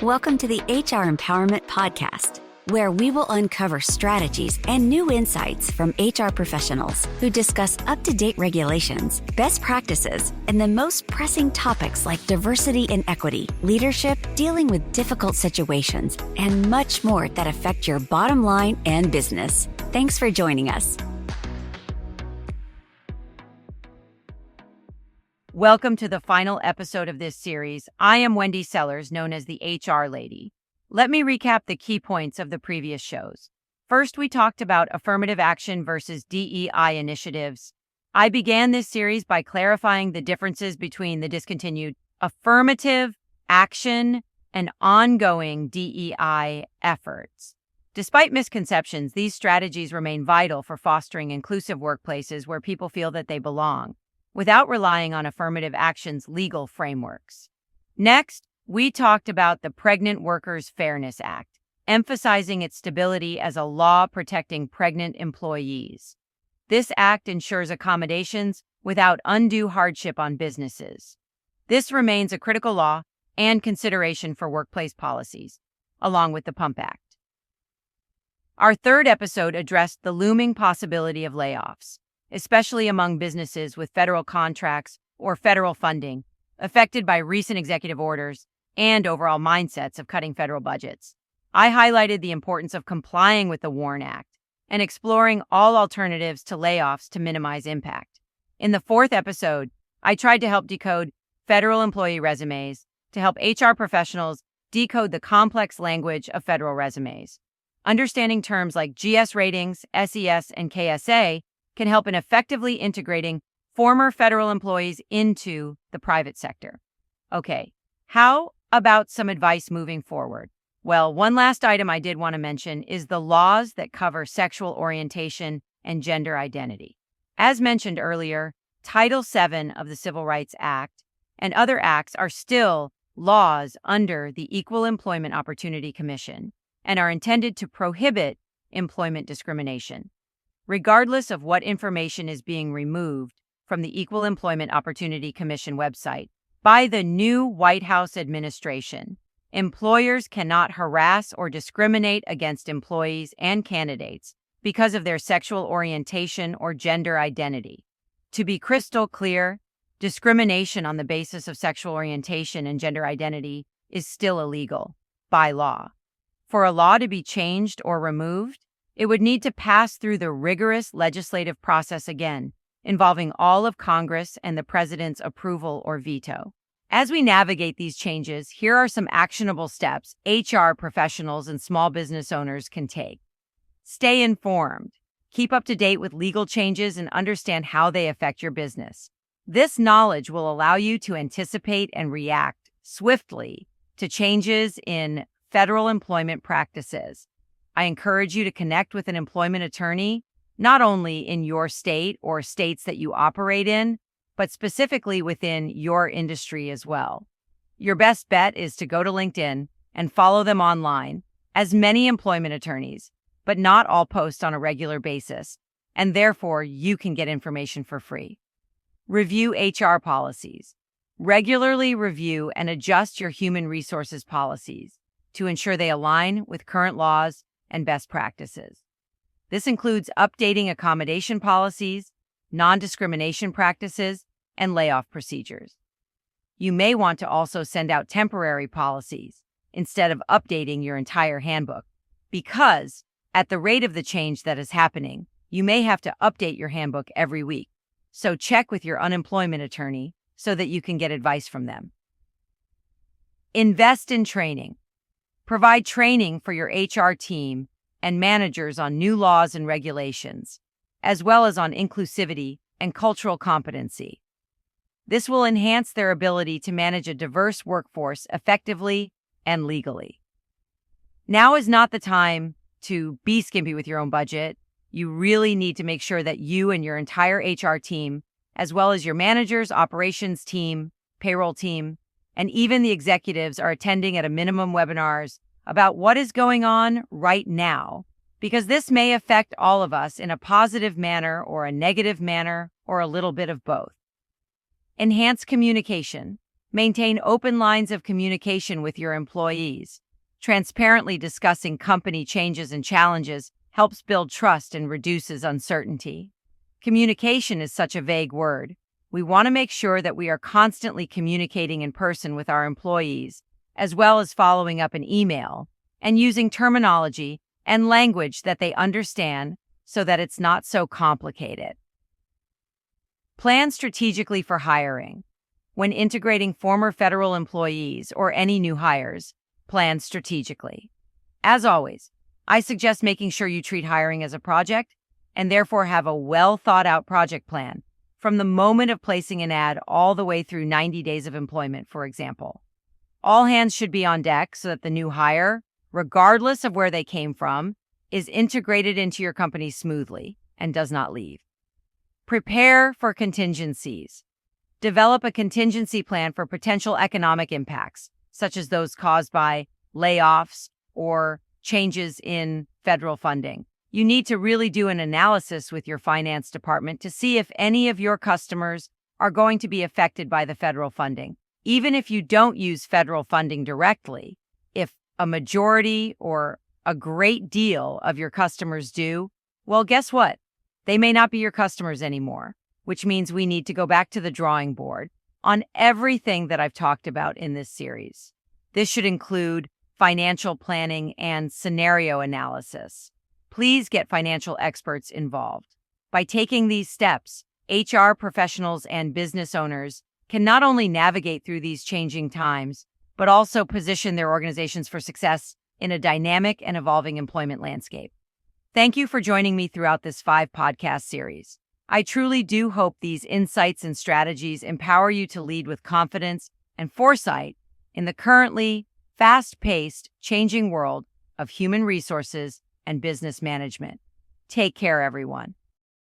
Welcome to the HR Empowerment Podcast, where we will uncover strategies and new insights from HR professionals who discuss up-to-date regulations, best practices, and the most pressing topics like diversity and equity, leadership, dealing with difficult situations, and much more that affect your bottom line and business. Thanks for joining us. Welcome to the final episode of this series. I am Wendy Sellers, known as the HR Lady. Let me recap the key points of the previous shows. First, we talked about affirmative action versus DEI initiatives. I began this series by clarifying the differences between the discontinued affirmative action and ongoing DEI efforts. Despite misconceptions, these strategies remain vital for fostering inclusive workplaces where people feel that they belong, without relying on affirmative action's legal frameworks. Next, we talked about the Pregnant Workers Fairness Act, emphasizing its stability as a law protecting pregnant employees. This act ensures accommodations without undue hardship on businesses. This remains a critical law and consideration for workplace policies, along with the Pump Act. Our third episode addressed the looming possibility of layoffs, especially among businesses with federal contracts or federal funding, affected by recent executive orders and overall mindsets of cutting federal budgets. I highlighted the importance of complying with the WARN Act and exploring all alternatives to layoffs to minimize impact. In the fourth episode, I tried to help decode federal employee resumes to help HR professionals decode the complex language of federal resumes. Understanding terms like GS ratings, SES, and KSA can help in effectively integrating former federal employees into the private sector. Okay, how about some advice moving forward? Well, one last item I did want to mention is the laws that cover sexual orientation and gender identity. As mentioned earlier, Title VII of the Civil Rights Act and other acts are still laws under the Equal Employment Opportunity Commission and are intended to prohibit employment discrimination. Regardless of what information is being removed from the Equal Employment Opportunity Commission website by the new White House administration, employers cannot harass or discriminate against employees and candidates because of their sexual orientation or gender identity. To be crystal clear, discrimination on the basis of sexual orientation and gender identity is still illegal by law. For a law to be changed or removed, it would need to pass through the rigorous legislative process again, involving all of Congress and the president's approval or veto. As we navigate these changes, here are some actionable steps HR professionals and small business owners can take. Stay informed. Keep up to date with legal changes and understand how they affect your business. This knowledge will allow you to anticipate and react swiftly to changes in federal employment practices. I encourage you to connect with an employment attorney, not only in your state or states that you operate in, but specifically within your industry as well. Your best bet is to go to LinkedIn and follow them online, as many employment attorneys, but not all post on a regular basis, and therefore you can get information for free. Review HR policies. Regularly review and adjust your human resources policies to ensure they align with current laws and best practices. This includes updating accommodation policies, non-discrimination practices, and layoff procedures. You may want to also send out temporary policies instead of updating your entire handbook, because at the rate of the change that is happening, you may have to update your handbook every week. So check with your unemployment attorney so that you can get advice from them. Invest in training. Provide training for your HR team and managers on new laws and regulations, as well as on inclusivity and cultural competency. This will enhance their ability to manage a diverse workforce effectively and legally. Now is not the time to be skimpy with your own budget. You really need to make sure that you and your entire HR team, as well as your managers, operations team, payroll team, and even the executives are attending at a minimum webinars about what is going on right now, because this may affect all of us in a positive manner or a negative manner or a little bit of both. Enhance communication. Maintain open lines of communication with your employees. Transparently discussing company changes and challenges helps build trust and reduces uncertainty. Communication is such a vague word. We want to make sure that we are constantly communicating in person with our employees, as well as following up an email and using terminology and language that they understand so that it's not so complicated. Plan strategically for hiring. When integrating former federal employees or any new hires, plan strategically. As always, I suggest making sure you treat hiring as a project and therefore have a well-thought-out project plan from the moment of placing an ad all the way through 90 days of employment, for example. All hands should be on deck so that the new hire, regardless of where they came from, is integrated into your company smoothly and does not leave. Prepare for contingencies. Develop a contingency plan for potential economic impacts, such as those caused by layoffs or changes in federal funding. You need to really do an analysis with your finance department to see if any of your customers are going to be affected by the federal funding. Even if you don't use federal funding directly, if a majority or a great deal of your customers do, well, guess what? They may not be your customers anymore, which means we need to go back to the drawing board on everything that I've talked about in this series. This should include financial planning and scenario analysis. Please get financial experts involved. By taking these steps, HR professionals and business owners can not only navigate through these changing times, but also position their organizations for success in a dynamic and evolving employment landscape. Thank you for joining me throughout this 5-podcast series. I truly do hope these insights and strategies empower you to lead with confidence and foresight in the currently fast-paced, changing world of human resources and business management. Take care, everyone.